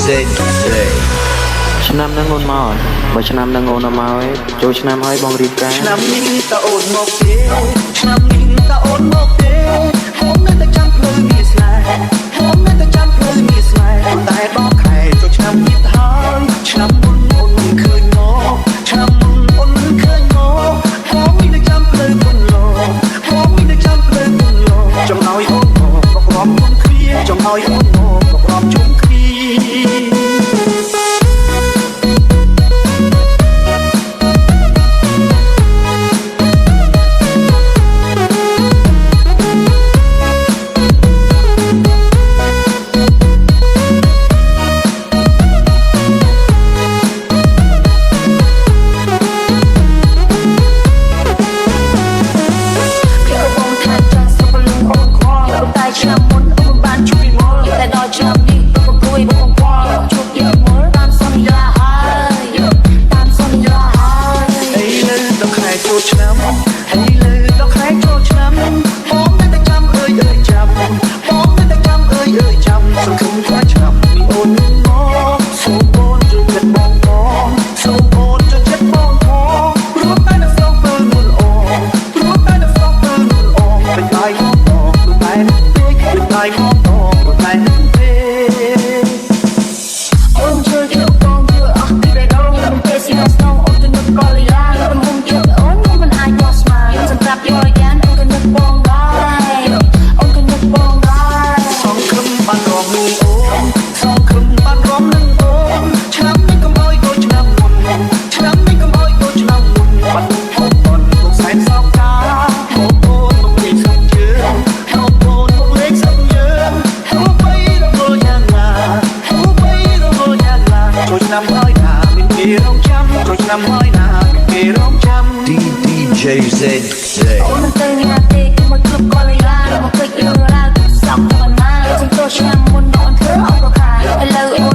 Z ឆ្នាំនឹងអូនមកបើឆ្នាំនឹងអូនមកឯងចូលឆ្នាំហើយបងរៀបការឆ្នាំនេះតើអូនមកទេឆ្នាំនេះតើអូនមកទេខ្ញុំនៅតែចាំភ្លើងមានស្នេហ៍ខ្ញុំនៅតែចាំភ្លើងមានស្នេហ៍តែដល់ខែចូលឆ្នាំទៀតហើយឆ្នាំមុនអូនមិនឃើញមកឆ្នាំមុនអូនមិនឃើញមកខ្ញុំមានតែចាំភ្លើងគុណលោខ្ញុំមានតែចាំភ្លើងគុណលោចង់ឲ្យអូនមកក្រំជុំគ្នាចង់ឲ្យអូនមកក្រំជុំគ្នាឆ្នាំមុនអូនបានជួយមកតែដល់ឆ្នាំនេះអូនព្រួយបងខ្វល់ជួបយកមើលតាមសន្យាហើយតាមសន្យាហើយអីលើដល់ខែចូលឆ្នាំអីលើដល់ខែចូលឆ្នាំបងនៅតែចាំអើយចាំបងនៅតែចាំអើយចាំសង្ឃឹមថាឆ្នាំនេះអូនមកសូមអូនជួយចិត្តបងផងសូមអូនជួយចិត្តបងផងព្រោះតែនៅសោកពេលមុនអូនព្រោះតែនៅសោកពេលមុនអូនមិនได้មកតែតែមកតតែទេអូនជួយយកបងជួយអស់ពីបេះដូងមិនទេស៊ីមកស្នងអូនទៅនឹកកលយ៉ាខ្ញុំមុំជួយអូនមិនអាចបោះស្មាសម្រាប់យកយ៉ានអូនទៅនឹកបងដែរអូនទៅនឹកបងដែរសងខឹមបានរំនឹងអូនសងខឹមបានរំនឹងអូនឆ្នាំនេះកុំអោយដូចឆ្នាំមុនឆ្នាំនេះកុំអោយដូចឆ្នាំមុនបាត់អូនអូនលោកសែនសោកតាអូនអូនមកពីស្ងជើងអូនអូនមកលេខស្ងចូលឆ្នាំហើយណាមានគេរងចាំចូលឆ្នាំហើយណាមានគេរងចាំ DJ Z អូនទៅញ៉ាទេគឺមកគ្រប់កលយាមកពេករឿងរ៉ាវសោកប៉ុណ្ណាជាងចូលឆ្នាំមុនអូនធ្វើអត់ប្រខាឥឡូវអូន